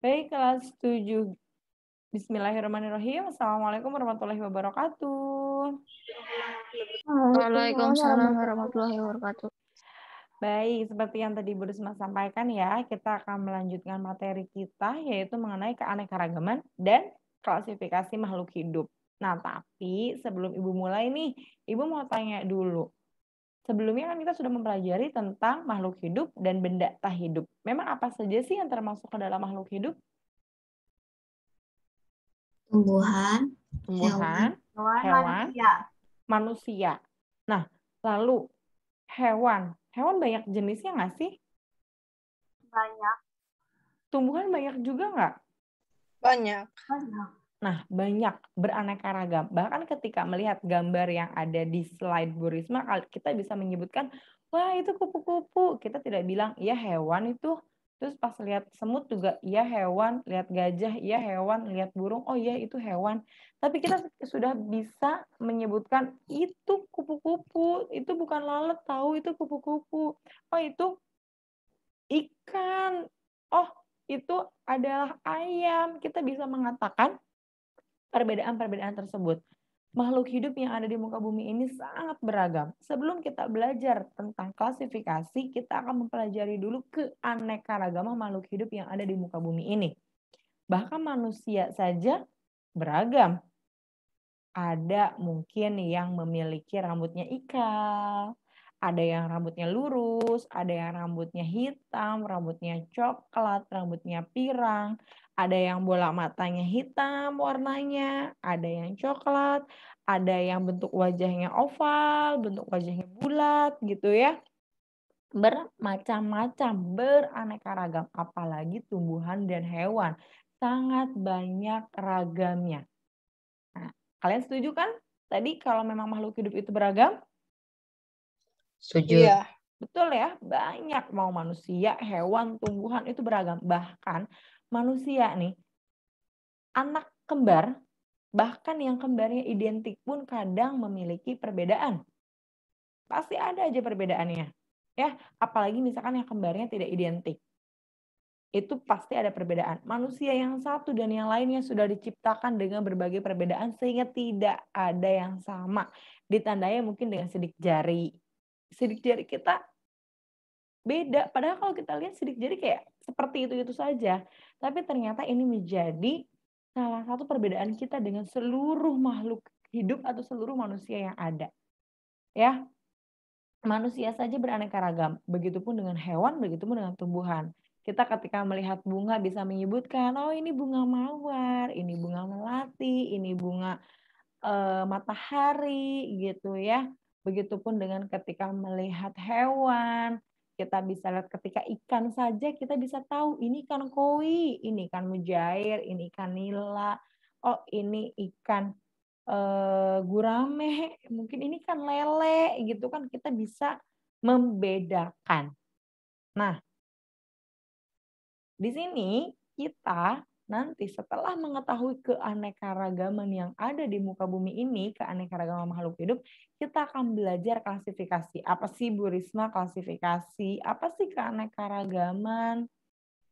Baik, kelas 7. Bismillahirrahmanirrahim. Assalamualaikum warahmatullahi wabarakatuh. Waalaikumsalam warahmatullahi wabarakatuh. Baik, seperti yang tadi Bu Risma sampaikan ya, kita akan melanjutkan materi kita yaitu mengenai keanekaragaman dan klasifikasi makhluk hidup. Nah, tapi sebelum Ibu mulai nih, Ibu mau tanya dulu. Sebelumnya kan kita sudah mempelajari tentang makhluk hidup dan benda tak hidup. Memang apa saja sih yang termasuk ke dalam makhluk hidup? Tumbuhan, Tumbuhan, hewan, hewan, manusia. Nah, lalu hewan. Hewan banyak jenisnya nggak sih? banyak. Tumbuhan banyak juga nggak? Banyak. Nah, banyak, beraneka ragam. Bahkan ketika melihat gambar yang ada di slide Bu Risma, kita bisa menyebutkan, wah itu kupu-kupu. Kita tidak bilang, iya hewan itu. Terus pas lihat semut juga, iya hewan. Lihat gajah, iya hewan. Lihat burung, oh iya itu hewan. Tapi kita sudah bisa menyebutkan, itu kupu-kupu. Itu bukan lalat tahu, itu kupu-kupu. Oh itu ikan. Oh itu adalah ayam. Kita bisa mengatakan, perbedaan-perbedaan tersebut. Makhluk hidup yang ada di muka bumi ini sangat beragam. Sebelum kita belajar tentang klasifikasi, kita akan mempelajari dulu keanekaragaman makhluk hidup yang ada di muka bumi ini. Bahkan manusia saja beragam. Ada mungkin yang memiliki rambutnya ikal, ada yang rambutnya lurus, ada yang rambutnya hitam, rambutnya coklat, rambutnya pirang, ada yang bola matanya hitam warnanya, ada yang coklat, ada yang bentuk wajahnya oval, bentuk wajahnya bulat gitu ya. Bermacam-macam, beraneka ragam, apalagi tumbuhan dan hewan. Sangat banyak ragamnya. Nah, kalian setuju kan? Tadi kalau memang makhluk hidup itu beragam? Setuju. Iya. Betul ya, banyak. Mau manusia, hewan, tumbuhan itu beragam. Bahkan manusia nih, anak kembar, bahkan yang kembarnya identik pun kadang memiliki perbedaan. Pasti ada aja perbedaannya. Ya, apalagi misalkan yang kembarnya tidak identik. Itu pasti ada perbedaan. Manusia yang satu dan yang lainnya sudah diciptakan dengan berbagai perbedaan sehingga tidak ada yang sama. Ditandai mungkin dengan sidik jari. Sidik jari kita beda. Padahal kalau kita lihat sidik jari kayak seperti itu saja. Tapi ternyata ini menjadi salah satu perbedaan kita dengan seluruh makhluk hidup atau seluruh manusia yang ada. Ya, manusia saja beraneka ragam. Begitupun dengan hewan, begitupun dengan tumbuhan. Kita ketika melihat bunga bisa menyebutkan, oh ini bunga mawar, ini bunga melati, ini bunga matahari gitu ya. Begitupun dengan ketika melihat hewan, kita bisa lihat ketika ikan saja kita bisa tahu ini ikan koi, ini ikan mujair, ini ikan nila, oh ini ikan gurame, mungkin ini kan lele gitu kan, kita bisa membedakan. Nah, di sini kita nanti setelah mengetahui keanekaragaman yang ada di muka bumi ini, keanekaragaman makhluk hidup, kita akan belajar klasifikasi. Apa sih Bu Risma klasifikasi? Apa sih keanekaragaman?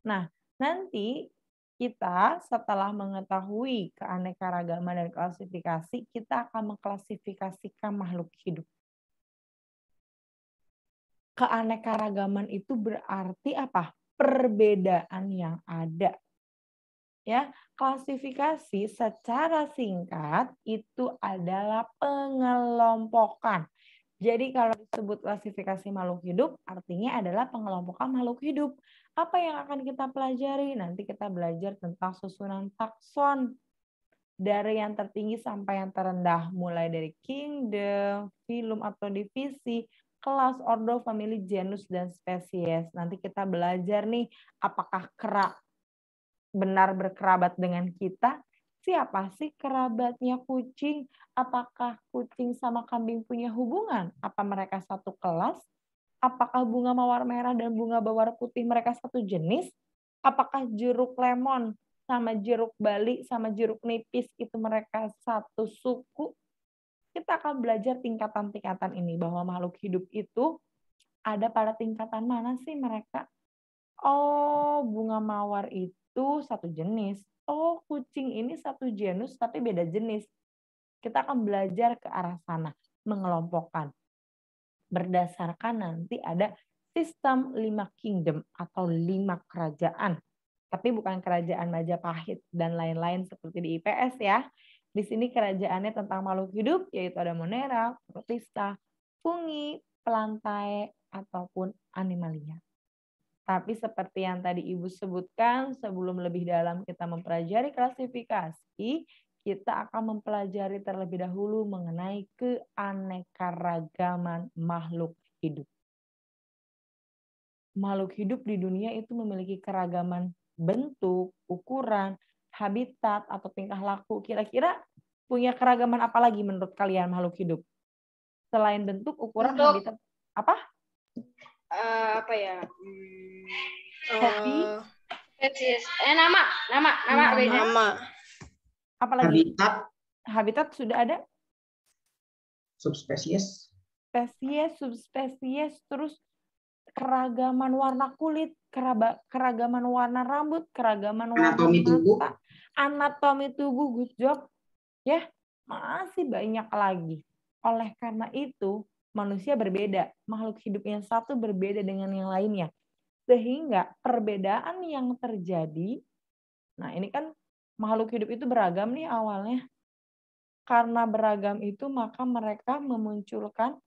Nah, nanti kita setelah mengetahui keanekaragaman dan klasifikasi, kita akan mengklasifikasikan makhluk hidup. Keanekaragaman itu berarti apa? Perbedaan yang ada. Ya, klasifikasi secara singkat itu adalah pengelompokan. Jadi kalau disebut klasifikasi makhluk hidup, artinya adalah pengelompokan makhluk hidup. Apa yang akan kita pelajari? Nanti kita belajar tentang susunan takson. Dari yang tertinggi sampai yang terendah. Mulai dari kingdom, filum atau divisi, kelas, ordo, famili, genus, dan spesies. Nanti kita belajar nih, apakah kera benar berkerabat dengan kita? Siapa sih kerabatnya kucing? Apakah kucing sama kambing punya hubungan? Apa mereka satu kelas? Apakah bunga mawar merah dan bunga bawar putih mereka satu jenis? Apakah jeruk lemon sama jeruk bali sama jeruk nipis itu mereka satu suku? Kita akan belajar tingkatan-tingkatan ini bahwa makhluk hidup itu ada pada tingkatan mana sih mereka? Oh, Oh, bunga mawar itu satu jenis. Oh, kucing ini satu genus tapi beda jenis. Kita akan belajar ke arah sana, mengelompokkan. Berdasarkan nanti ada sistem 5 kingdom atau 5 kerajaan. Tapi bukan kerajaan Majapahit dan lain-lain seperti di IPS ya. Di sini kerajaannya tentang makhluk hidup, yaitu ada monera, protista, fungi, pelantai, ataupun animalia. Tapi seperti yang tadi Ibu sebutkan, sebelum lebih dalam kita mempelajari klasifikasi, kita akan mempelajari terlebih dahulu mengenai keanekaragaman makhluk hidup. Makhluk hidup di dunia itu memiliki keragaman bentuk, ukuran, habitat, atau tingkah laku. Kira-kira punya keragaman apa lagi menurut kalian makhluk hidup? Selain bentuk, ukuran, habitat, apa? Apa ya? Hobi? Spesies. Nama beda. Nama. Apa lagi? Habitat, Habitat sudah ada? subspesies, Spesies, subspesies, terus keragaman warna kulit, keragaman warna rambut, keragaman warna anatomi tubuh, mata, anatomi tubuh, good job. Ya, masih banyak lagi. Oleh karena itu, manusia berbeda. Makhluk hidup yang satu berbeda dengan yang lainnya. Sehingga perbedaan yang terjadi, nah ini kan makhluk hidup itu beragam nih awalnya. Karena beragam itu, maka mereka memunculkan.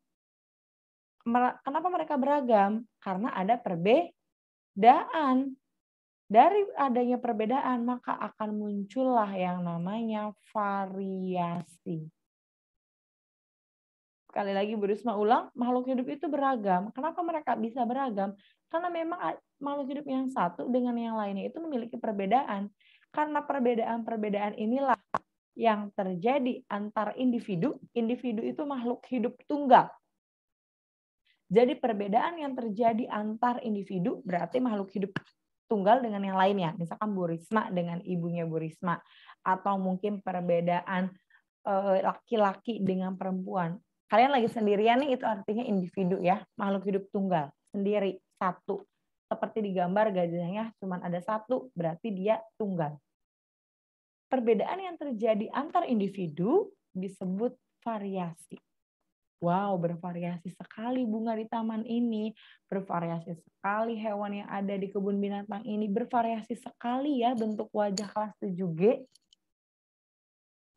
Kenapa mereka beragam? Karena ada perbedaan. Dari adanya perbedaan, maka akan muncullah yang namanya variasi. Sekali lagi Bu Risma ulang, makhluk hidup itu beragam. Kenapa mereka bisa beragam? Karena memang makhluk hidup yang satu dengan yang lainnya itu memiliki perbedaan. Karena perbedaan-perbedaan inilah yang terjadi antar individu. Individu itu makhluk hidup tunggal. Jadi perbedaan yang terjadi antar individu berarti makhluk hidup tunggal dengan yang lainnya. Misalkan Bu Risma dengan ibunya Bu Risma. Atau mungkin perbedaan laki-laki dengan perempuan. Kalian lagi sendirian nih, itu artinya individu ya. Makhluk hidup tunggal. Sendiri, satu. Seperti di gambar gajahnya cuma ada satu, berarti dia tunggal. Perbedaan yang terjadi antar individu disebut variasi. Wow, bervariasi sekali bunga di taman ini, bervariasi sekali hewan yang ada di kebun binatang ini, bervariasi sekali ya bentuk wajah kelas 7G.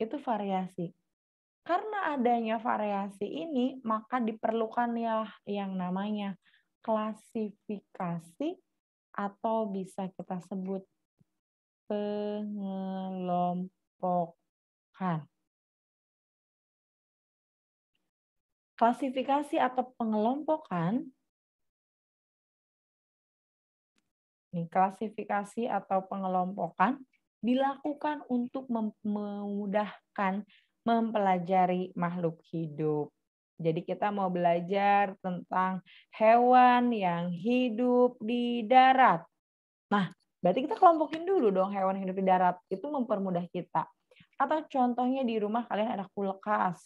Itu variasi. Karena adanya variasi ini, maka diperlukan ya yang namanya klasifikasi atau bisa kita sebut pengelompokan. Klasifikasi atau pengelompokan, klasifikasi atau pengelompokan dilakukan untuk memudahkan mempelajari makhluk hidup. Jadi kita mau belajar tentang hewan yang hidup di darat. Nah, berarti kita kelompokin dulu dong hewan yang hidup di darat. Itu mempermudah kita. Atau contohnya di rumah kalian ada kulkas.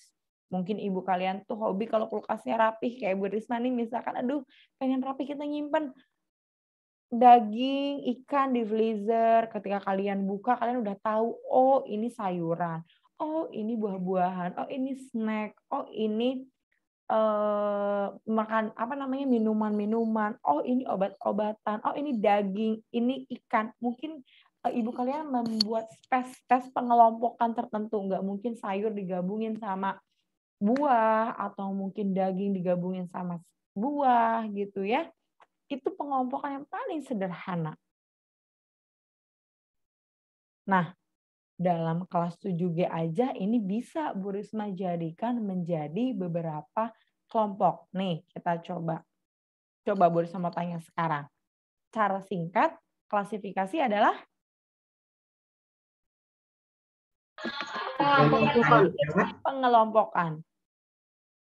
Mungkin ibu kalian tuh hobi kalau kulkasnya rapih. Kayak Bu Risma nih misalkan, aduh pengen rapih kita nyimpen daging, ikan di freezer. Ketika kalian buka, kalian udah tahu, oh ini sayuran. Oh ini buah-buahan. Oh ini snack. Oh ini makan minuman-minuman. Oh ini obat-obatan. Oh ini daging. Ini ikan. Mungkin ibu kalian membuat spes pengelompokan tertentu. Nggak mungkin sayur digabungin sama buah atau mungkin daging digabungin sama buah gitu ya. Itu pengelompokan yang paling sederhana. Nah, dalam kelas 7G aja ini bisa Bu Risma jadikan menjadi beberapa kelompok. Nih, kita coba. Coba Bu Risma mau tanya sekarang. Cara singkat klasifikasi adalah pengelompokan.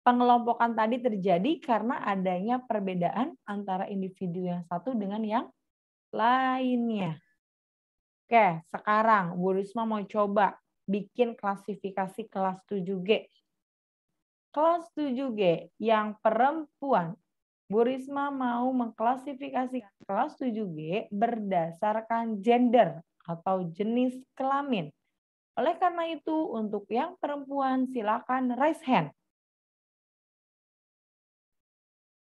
Pengelompokan tadi terjadi karena adanya perbedaan antara individu yang satu dengan yang lainnya. Oke, sekarang Bu Risma mau coba bikin klasifikasi kelas 7G. Kelas 7G yang perempuan Bu Risma mau mengklasifikasikan kelas 7G berdasarkan gender atau jenis kelamin. Oleh karena itu, untuk yang perempuan silakan raise hand.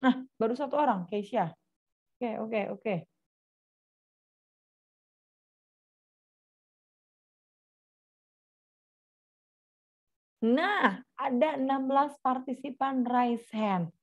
Nah, baru satu orang, Keisha. Oke. Nah, ada 16 partisipan raise hand.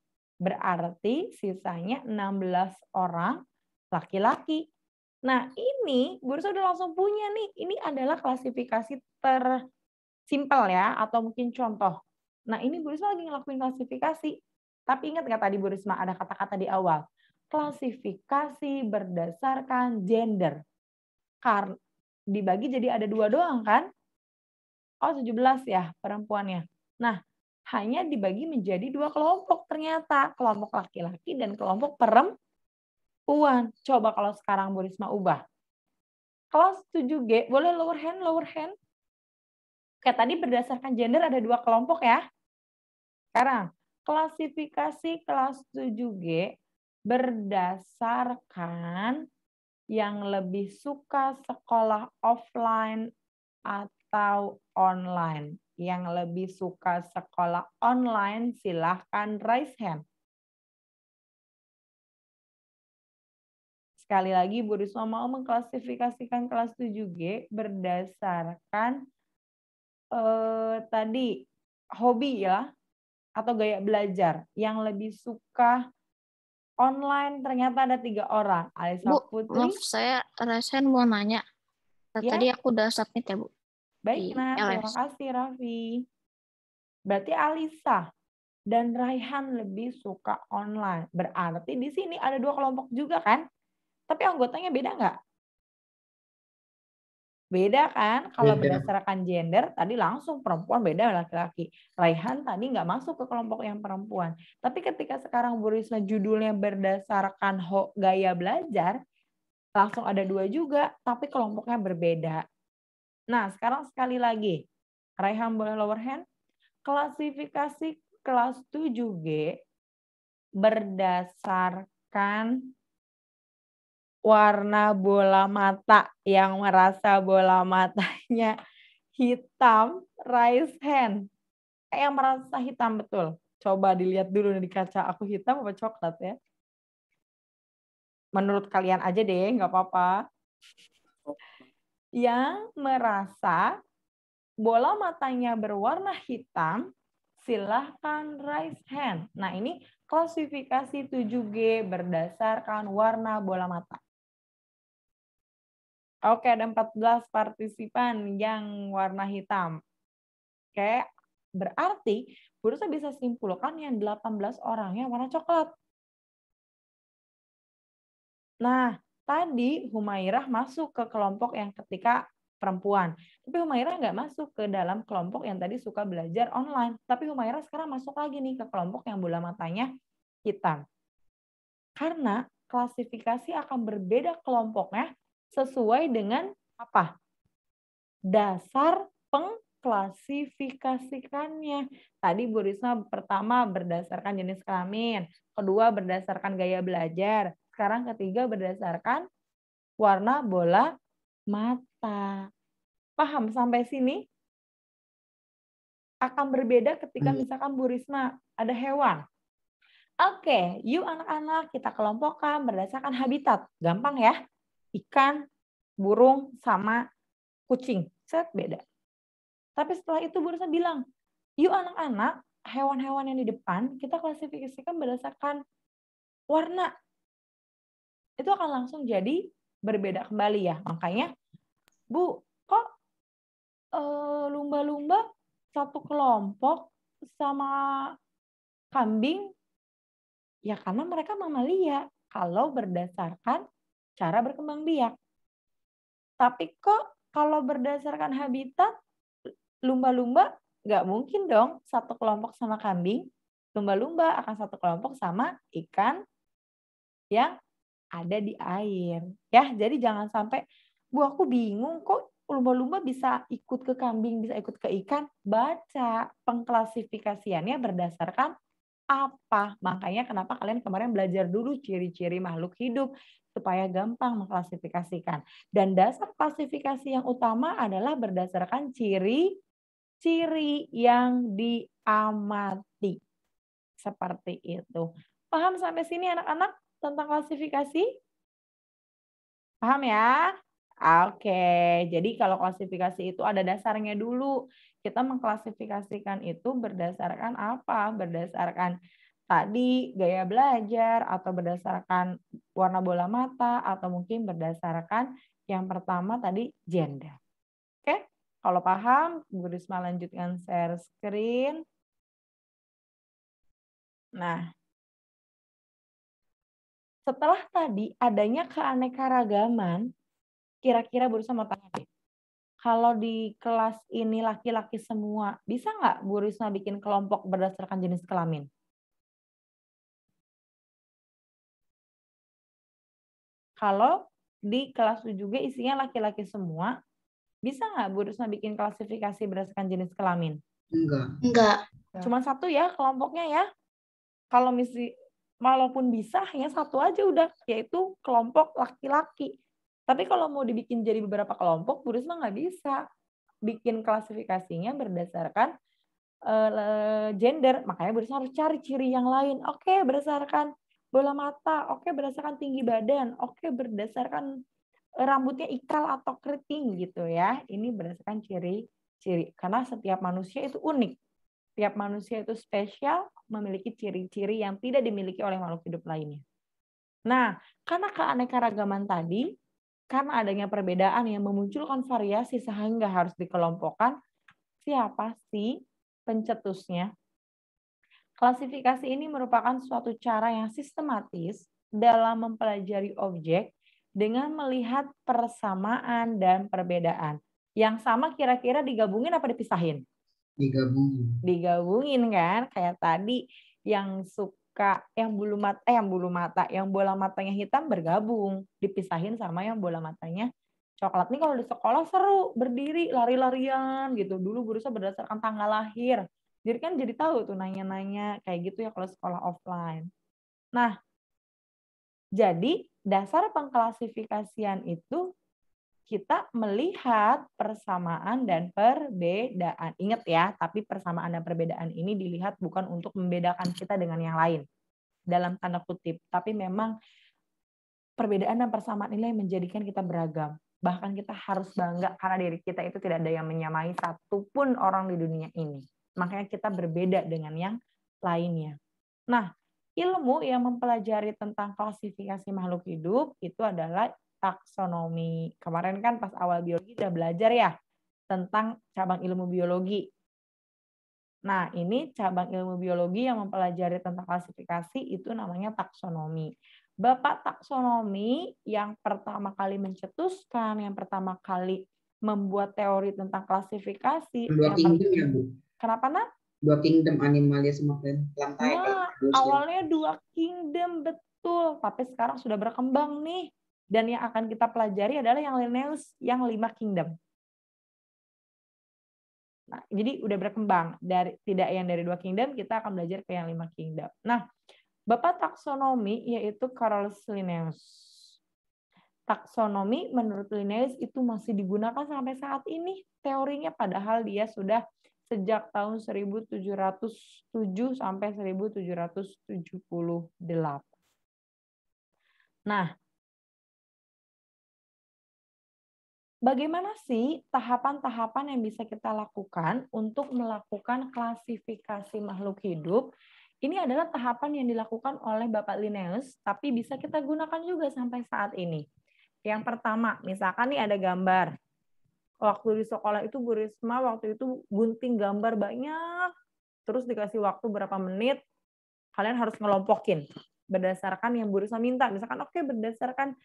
Berarti sisanya 16 orang laki-laki. Nah, ini Bu Risma udah langsung punya nih. Ini adalah klasifikasi tersimpel ya, atau mungkin contoh. Nah, ini Bu Risma lagi ngelakuin klasifikasi. Tapi ingat nggak tadi Bu Risma ada kata-kata di awal? Klasifikasi berdasarkan gender. Karena dibagi jadi ada 2 doang kan? Oh, 17 ya perempuannya. Nah, hanya dibagi menjadi 2 kelompok ternyata. Kelompok laki-laki dan kelompok perempuan. Coba kalau sekarang Bu Risma ubah. Kelas 7G, boleh lower hand. Oke, tadi berdasarkan gender ada 2 kelompok ya. Sekarang, klasifikasi kelas 7G berdasarkan yang lebih suka sekolah offline atau online. Yang lebih suka sekolah online silahkan raise hand. Sekali lagi Bu Risma mau mengklasifikasikan kelas 7G berdasarkan tadi hobi ya atau gaya belajar. Yang lebih suka online ternyata ada 3 orang. Alisa Bu, Putri. maaf saya Rasen mau nanya. Ya. Tadi aku udah submit ya Bu. Baik, nah, terima kasih Raffi. Berarti Alisa dan Raihan lebih suka online. Berarti di sini ada 2 kelompok juga kan? Tapi anggotanya beda nggak? Beda kan? Kalau berdasarkan gender, tadi langsung perempuan beda laki-laki. Raihan tadi nggak masuk ke kelompok yang perempuan. Tapi ketika sekarang Bu Risma judulnya berdasarkan gaya belajar, langsung ada 2 juga, tapi kelompoknya berbeda. Nah, sekarang sekali lagi. Raihan boleh lower hand. Klasifikasi kelas 7G berdasarkan warna bola mata. Yang merasa bola matanya hitam, raise hand. Yang merasa hitam betul. Coba dilihat dulu di kaca, aku hitam apa coklat ya? Menurut kalian aja deh, nggak apa-apa. Yang merasa bola matanya berwarna hitam, silahkan raise hand. Nah, ini klasifikasi 7G berdasarkan warna bola mata. Oke, ada 14 partisipan yang warna hitam. Oke, berarti Bu Risma bisa simpulkan yang 18 orangnya warna coklat. Nah, tadi Humairah masuk ke kelompok yang ketika perempuan. Tapi Humairah nggak masuk ke dalam kelompok yang tadi suka belajar online. Tapi Humairah sekarang masuk lagi nih ke kelompok yang bola matanya hitam. Karena klasifikasi akan berbeda kelompoknya sesuai dengan apa? Dasar pengklasifikasikannya. Tadi Bu Risma pertama berdasarkan jenis kelamin, kedua berdasarkan gaya belajar, sekarang ketiga berdasarkan warna bola mata. Paham sampai sini? Akan berbeda ketika misalkan Bu Risma ada hewan. Oke, yuk anak-anak kita kelompokkan berdasarkan habitat. Gampang ya. Ikan, burung, sama kucing. Set beda. Tapi setelah itu Bu Risma bilang, yuk anak-anak, hewan-hewan yang di depan kita klasifikasikan berdasarkan warna. Itu akan langsung jadi berbeda kembali ya. Makanya, Bu, kok lumba-lumba satu kelompok sama kambing? Ya karena mereka mamalia kalau berdasarkan cara berkembang biak. Tapi kok kalau berdasarkan habitat, lumba-lumba nggak mungkin dong satu kelompok sama kambing. Lumba-lumba akan satu kelompok sama ikan yang ada di air. Ya, jadi jangan sampai, Bu aku bingung kok lumba-lumba bisa ikut ke kambing, bisa ikut ke ikan. Baca pengklasifikasiannya berdasarkan apa. Makanya kenapa kalian kemarin belajar dulu ciri-ciri makhluk hidup supaya gampang mengklasifikasikan. Dan dasar klasifikasi yang utama adalah berdasarkan ciri-ciri yang diamati. Seperti itu. Paham sampai sini anak-anak tentang klasifikasi? Paham ya? Oke, jadi kalau klasifikasi itu ada dasarnya dulu. Kita mengklasifikasikan itu berdasarkan apa? Berdasarkan tadi gaya belajar, atau berdasarkan warna bola mata, atau mungkin berdasarkan yang pertama tadi gender. Oke, kalau paham, Bu Risma lanjutkan share screen. Nah, setelah tadi adanya keanekaragaman, kira-kira Bu Risma mau tanya deh. Kalau di kelas ini laki-laki semua, bisa nggak Bu Risma bikin kelompok berdasarkan jenis kelamin? Kalau di kelas U juga isinya laki-laki semua, bisa nggak Bu Risma bikin klasifikasi berdasarkan jenis kelamin? Enggak. Cuma satu ya kelompoknya ya. Kalau walaupun bisa hanya satu aja udah, yaitu kelompok laki-laki. Tapi kalau mau dibikin jadi beberapa kelompok, Bu Risma nggak bisa bikin klasifikasinya berdasarkan gender. Makanya Bu Risma harus cari ciri yang lain. Oke, berdasarkan bola mata. Oke, berdasarkan tinggi badan. Oke, berdasarkan rambutnya ikal atau keriting gitu ya. Ini berdasarkan ciri-ciri. Karena setiap manusia itu unik. Setiap manusia itu spesial, memiliki ciri-ciri yang tidak dimiliki oleh makhluk hidup lainnya. Nah, karena keanekaragaman tadi, karena adanya perbedaan yang memunculkan variasi sehingga harus dikelompokkan, siapa sih pencetusnya? Klasifikasi ini merupakan suatu cara yang sistematis dalam mempelajari objek dengan melihat persamaan dan perbedaan. Yang sama kira-kira digabungin apa dipisahin? Digabungin kan, kayak tadi yang suka yang bola matanya hitam bergabung, dipisahin sama yang bola matanya coklat. Nih kalau di sekolah seru, berdiri lari-larian gitu. Dulu gurunya berdasarkan tanggal lahir. Jadi kan jadi tahu tuh nanya-nanya kayak gitu ya kalau sekolah offline. Nah, jadi dasar pengklasifikasian itu kita melihat persamaan dan perbedaan. Ingat ya, tapi persamaan dan perbedaan ini dilihat bukan untuk membedakan kita dengan yang lain. Dalam tanda kutip. Tapi memang perbedaan dan persamaan ini yang menjadikan kita beragam. Bahkan kita harus bangga karena diri kita itu tidak ada yang menyamai satupun orang di dunia ini. Makanya kita berbeda dengan yang lainnya. Nah, ilmu yang mempelajari tentang klasifikasi makhluk hidup itu adalah taksonomi. Kemarin kan pas awal biologi udah belajar ya tentang cabang ilmu biologi. Nah, ini cabang ilmu biologi yang mempelajari tentang klasifikasi itu namanya taksonomi. Bapak taksonomi yang pertama kali mencetuskan, yang pertama kali membuat teori tentang klasifikasi. Ya, Bu. Kenapa, Nak? 2 kingdom, Animalia sama Plantae. Nah, awalnya 2 kingdom, betul. Tapi sekarang sudah berkembang nih. Dan yang akan kita pelajari adalah yang Linnaeus, yang 5 kingdom. Nah, jadi udah berkembang. Tidak yang dari 2 kingdom, kita akan belajar ke yang 5 kingdom. Nah, Bapak taksonomi yaitu Carolus Linnaeus. Taksonomi menurut Linnaeus itu masih digunakan sampai saat ini teorinya, padahal dia sudah sejak tahun 1707 sampai 1778. Nah, bagaimana sih tahapan-tahapan yang bisa kita lakukan untuk melakukan klasifikasi makhluk hidup? Ini adalah tahapan yang dilakukan oleh Bapak Linnaeus, tapi bisa kita gunakan juga sampai saat ini. Yang pertama, misalkan nih ada gambar. Waktu di sekolah itu Bu Risma waktu itu gunting gambar banyak, terus dikasih waktu berapa menit, kalian harus ngelompokin berdasarkan yang Bu Risma minta. Misalkan oke, berdasarkan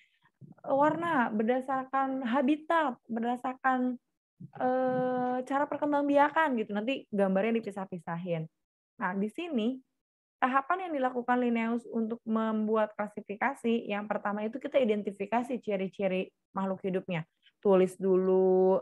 warna, berdasarkan habitat, berdasarkan cara perkembangbiakan gitu. Nanti gambarnya dipisah-pisahin. Nah, di sini tahapan yang dilakukan Linnaeus untuk membuat klasifikasi, yang pertama itu kita identifikasi ciri-ciri makhluk hidupnya. Tulis dulu,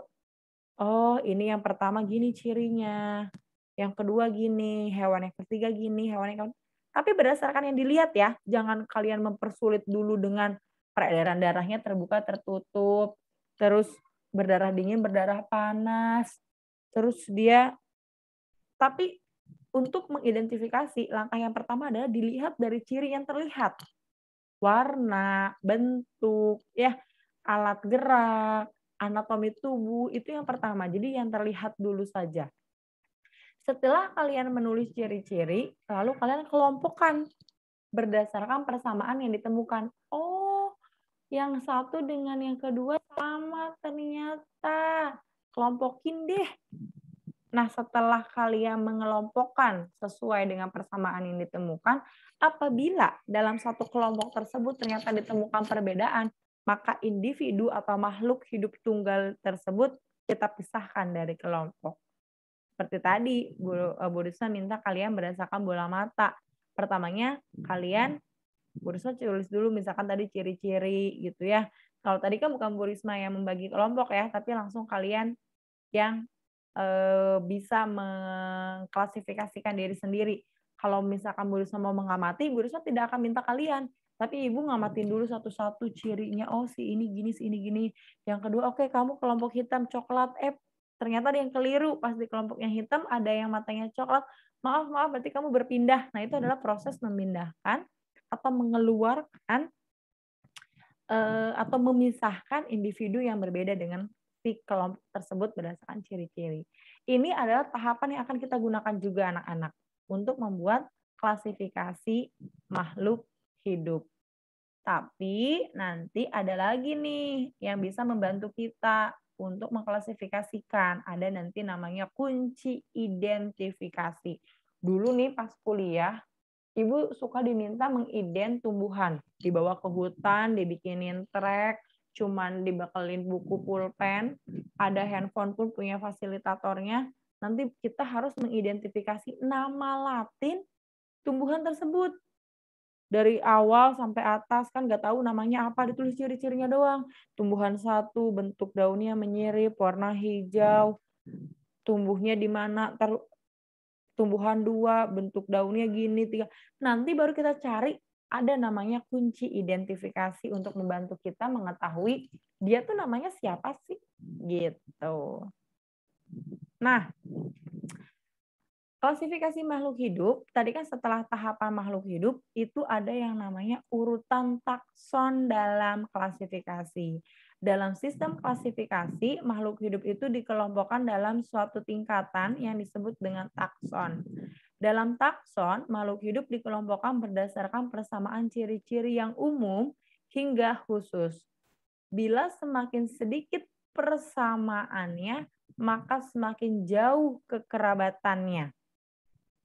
oh ini yang pertama gini cirinya, yang kedua gini, hewan yang ketiga gini, hewan yang Tapi berdasarkan yang dilihat ya, jangan kalian mempersulit dulu dengan peredaran darahnya terbuka, tertutup, terus berdarah dingin, berdarah panas, terus dia, tapi untuk mengidentifikasi, langkah yang pertama adalah dilihat dari ciri yang terlihat. Warna, bentuk, ya, alat gerak, anatomi tubuh, itu yang pertama. Jadi yang terlihat dulu saja. Setelah kalian menulis ciri-ciri, lalu kalian kelompokkan berdasarkan persamaan yang ditemukan. Oh, yang satu dengan yang kedua sama ternyata. Kelompokin deh. Nah, setelah kalian mengelompokkan sesuai dengan persamaan yang ditemukan, apabila dalam satu kelompok tersebut ternyata ditemukan perbedaan, maka individu atau makhluk hidup tunggal tersebut kita pisahkan dari kelompok. Seperti tadi, Bu Risma minta kalian berdasarkan bola mata. Pertamanya, kalian, Bu Risma tulis dulu misalkan tadi ciri-ciri gitu ya. Kalau tadi kan bukan Bu Risma yang membagi kelompok ya, tapi langsung kalian yang bisa mengklasifikasikan diri sendiri. Kalau misalkan Bu Risma mau mengamati, Bu Risma tidak akan minta kalian. Tapi Ibu ngamatin dulu satu-satu cirinya. Oh, si ini gini, si ini gini. Yang kedua, oke, kamu kelompok hitam, coklat. Ternyata ada yang keliru. Pas di kelompok yang hitam, ada yang matanya coklat. Maaf, berarti kamu berpindah. Nah, itu adalah proses memindahkan atau mengeluarkan atau memisahkan individu yang berbeda dengan si kelompok tersebut berdasarkan ciri-ciri. Ini adalah tahapan yang akan kita gunakan juga anak-anak untuk membuat klasifikasi makhluk hidup. Tapi nanti ada lagi nih yang bisa membantu kita untuk mengklasifikasikan. Ada nanti namanya kunci identifikasi. Dulu nih pas kuliah, Ibu suka diminta mengident tumbuhan. Dibawa ke hutan, dibikinin trek, cuman dibekelin buku pulpen, ada handphone pun punya fasilitatornya. Nanti kita harus mengidentifikasi nama Latin tumbuhan tersebut. Dari awal sampai atas kan nggak tahu namanya apa, ditulis ciri-cirinya doang. Tumbuhan satu, bentuk daunnya menyirip, warna hijau, tumbuhnya di mana, tumbuhan 2, bentuk daunnya gini, 3. Nanti baru kita cari ada namanya kunci identifikasi untuk membantu kita mengetahui dia tuh namanya siapa sih, gitu. Nah, klasifikasi makhluk hidup, tadi kan setelah tahapan makhluk hidup, itu ada yang namanya urutan takson dalam klasifikasi. Dalam sistem klasifikasi, makhluk hidup itu dikelompokkan dalam suatu tingkatan yang disebut dengan takson. Dalam takson, makhluk hidup dikelompokkan berdasarkan persamaan ciri-ciri yang umum hingga khusus. Bila semakin sedikit persamaannya, maka semakin jauh kekerabatannya.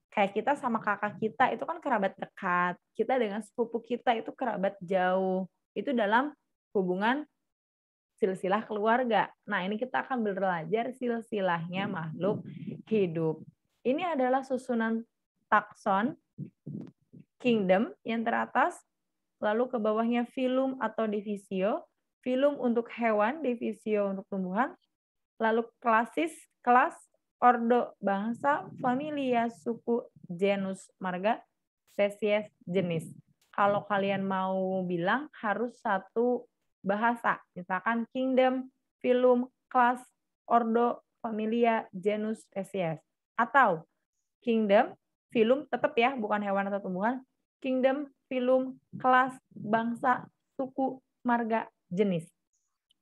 Kayak kita sama kakak kita itu kan kerabat dekat. Kita dengan sepupu kita itu kerabat jauh. Itu dalam hubungan silsilah keluarga. Nah, ini kita akan belajar silsilahnya makhluk hidup. Ini adalah susunan takson, kingdom yang teratas, lalu ke bawahnya filum atau divisio. Filum untuk hewan, divisio untuk tumbuhan. Lalu klasis, kelas, ordo, bangsa, familia, suku, genus, marga, spesies, jenis. Kalau kalian mau bilang harus satu bahasa. Misalkan kingdom, filum, kelas, ordo, familia, genus, spesies. Atau kingdom, filum, tetap ya, bukan hewan atau tumbuhan. Kingdom, filum, kelas, bangsa, suku, marga, jenis.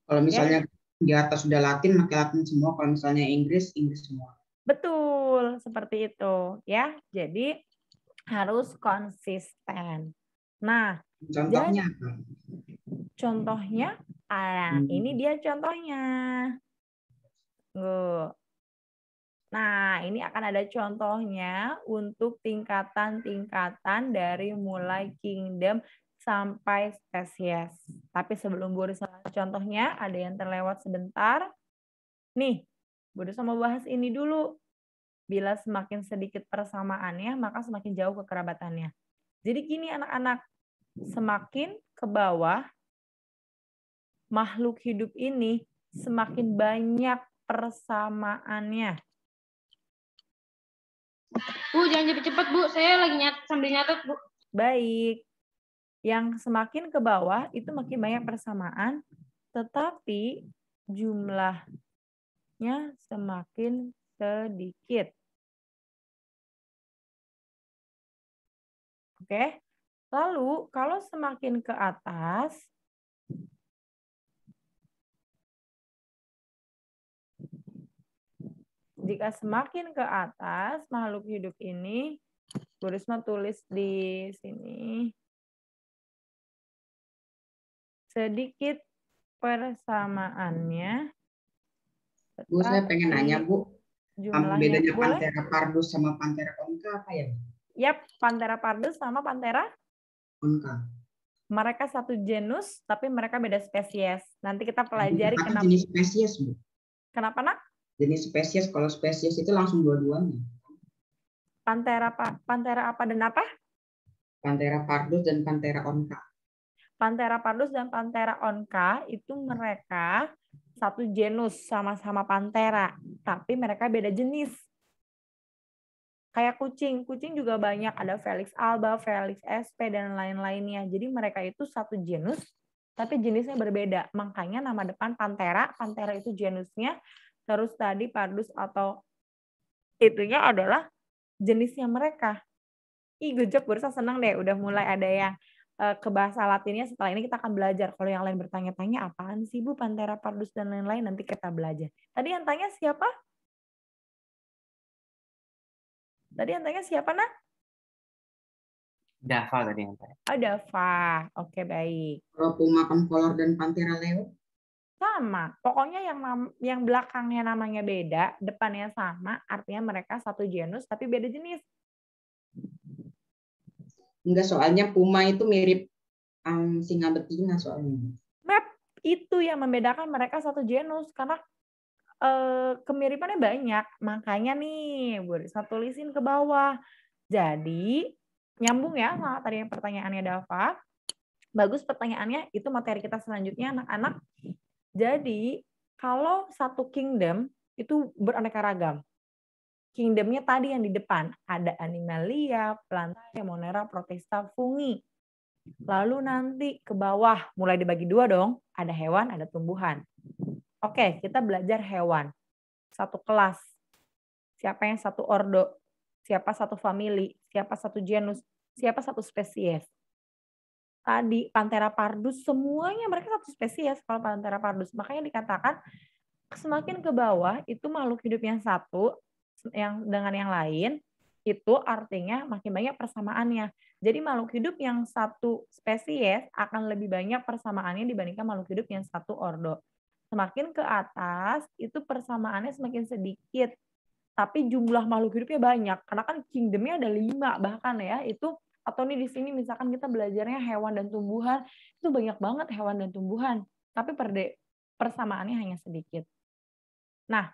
Kalau misalnya di atas sudah Latin, pakai Latin semua. Kalau misalnya Inggris, Inggris semua. Betul, seperti itu ya. Jadi harus konsisten. Nah, contohnya apa? Contohnya, ini dia contohnya. Nah, ini akan ada contohnya untuk tingkatan-tingkatan dari mulai kingdom sampai spesies. Tapi sebelum Bu Risma contohnya, ada yang terlewat sebentar. Nih, Bu Risma mau bahas ini dulu. Bila semakin sedikit persamaannya, maka semakin jauh kekerabatannya. Jadi gini anak-anak, semakin ke bawah, makhluk hidup ini semakin banyak persamaannya. Bu, jangan cepet-cepet, Bu. Saya lagi sambil nyatet, Bu. Baik. Yang semakin ke bawah itu makin banyak persamaan, tetapi jumlahnya semakin sedikit. Oke. Lalu kalau semakin ke atas, jika semakin ke atas makhluk hidup ini, Bu Risma tulis di sini, sedikit persamaannya. Bu, saya pengen nanya, Bu. Jumlahnya. Bedanya Boleh? Panthera pardus sama Panthera onca apa ya? Yap, Panthera pardus sama Panthera Onca. mereka satu genus, tapi mereka beda spesies. Nanti kita pelajari Tapi kenapa. jenis spesies, Bu. Kenapa, Nak? Jenis spesies, kalau spesies itu langsung dua-duanya. Panthera apa dan apa? Panthera pardus dan Panthera onca. Panthera pardus dan Panthera onca itu mereka satu genus, sama-sama Panthera, tapi mereka beda jenis. Kayak kucing juga banyak, ada Felix alba, Felix sp, dan lain-lainnya. Jadi mereka itu satu genus, tapi jenisnya berbeda. Makanya nama depan Panthera itu genusnya, terus tadi pardus atau itunya adalah jenisnya mereka. Ih, good job, Bursa, senang deh. Udah mulai ada yang ke bahasa Latinnya. Setelah ini kita akan belajar. Kalau yang lain bertanya-tanya, apaan sih, Bu, Panthera pardus dan lain-lain, nanti kita belajar. Tadi yang tanya siapa? Nak? Dava tadi yang tanya. Oh, Dava. Oke, baik. Kalau puma concolor dan Panthera leo? Sama. Pokoknya yang belakangnya namanya beda, depannya sama, artinya mereka satu genus tapi beda jenis. Enggak, soalnya puma itu mirip singa betina soalnya. Map itu yang membedakan mereka satu genus karena kemiripannya banyak. Makanya nih, Bu Risma tulisin ke bawah. Jadi, nyambung ya sama tadi pertanyaannya Dava. Bagus pertanyaannya, itu materi kita selanjutnya anak-anak. Jadi, kalau satu kingdom itu beraneka ragam. Kingdomnya tadi yang di depan, ada Animalia, Plantae, Monera, Protista, Fungi. Lalu nanti ke bawah, mulai dibagi dua dong, ada hewan, ada tumbuhan. Oke, kita belajar hewan. Satu kelas. Siapa yang satu ordo, siapa satu famili, siapa satu genus, siapa satu spesies. Tadi Panthera pardus semuanya mereka satu spesies kalau Panthera pardus. Makanya dikatakan semakin ke bawah itu makhluk hidup yang satu yang dengan yang lain itu artinya makin banyak persamaannya. Jadi makhluk hidup yang satu spesies akan lebih banyak persamaannya dibandingkan makhluk hidup yang satu ordo. Semakin ke atas itu persamaannya semakin sedikit. Tapi jumlah makhluk hidupnya banyak. Karena kan kingdomnya ada 5 bahkan ya. Itu atau nih di sini misalkan kita belajarnya hewan dan tumbuhan, itu banyak banget hewan dan tumbuhan. Tapi persamaannya hanya sedikit. Nah,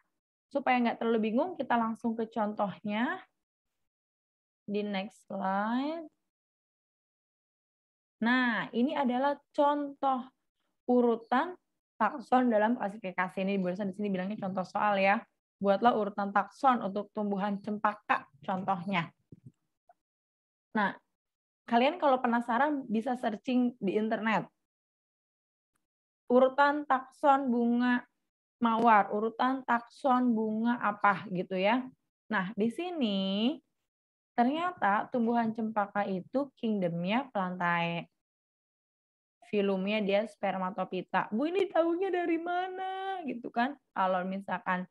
supaya nggak terlalu bingung, kita langsung ke contohnya. Di next slide. Nah, ini adalah contoh urutan takson dalam klasifikasi. Ini di sini bilangnya contoh soal ya. Buatlah urutan takson untuk tumbuhan cempaka contohnya. Nah, kalian kalau penasaran bisa searching di internet. Urutan takson bunga mawar, urutan takson bunga apa gitu ya. Nah, di sini ternyata tumbuhan cempaka itu kingdomnya Plantae. Filumnya dia Spermatophyta. Bu, ini tahunya dari mana gitu kan? Kalau misalkan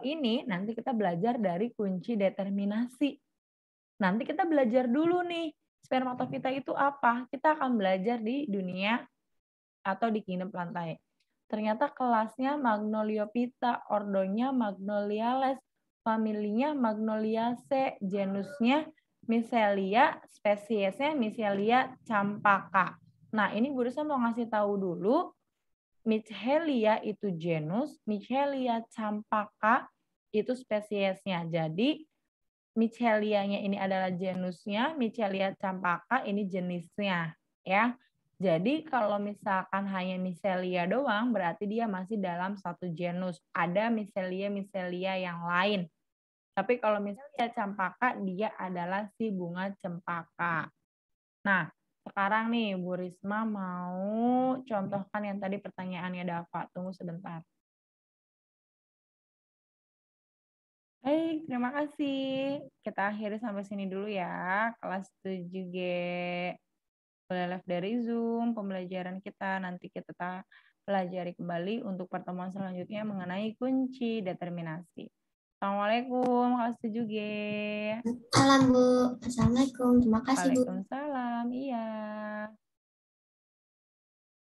ini nanti kita belajar dari kunci determinasi. Nanti kita belajar dulu nih, Spermatophyta itu apa? Kita akan belajar di dunia atau di kingdom Plantae. Ternyata kelasnya Magnoliophyta, ordonya Magnoliales, familinya Magnoliaceae, genusnya Michelia, spesiesnya Michelia campaka. Nah, ini Bu Risma mau ngasih tahu dulu, Michelia itu genus, Michelia campaka itu spesiesnya. Jadi Michelianya ini adalah genusnya, Michelia campaka ini jenisnya, ya. Jadi kalau misalkan hanya Michelia doang, berarti dia masih dalam satu genus. Ada Michelia yang lain. Tapi kalau misalnya cempaka, dia adalah si bunga cempaka. Nah, sekarang nih Bu Risma mau contohkan yang tadi pertanyaannya Dava. Tunggu sebentar. Baik, terima kasih. Kita akhiri sampai sini dulu ya. Kelas 7G. Boleh live dari Zoom, pembelajaran kita. Nanti kita pelajari kembali untuk pertemuan selanjutnya mengenai kunci determinasi. Assalamualaikum, kelas 7G. Salam Bu. Assalamualaikum. Terima kasih Bu. Waalaikumsalam, iya.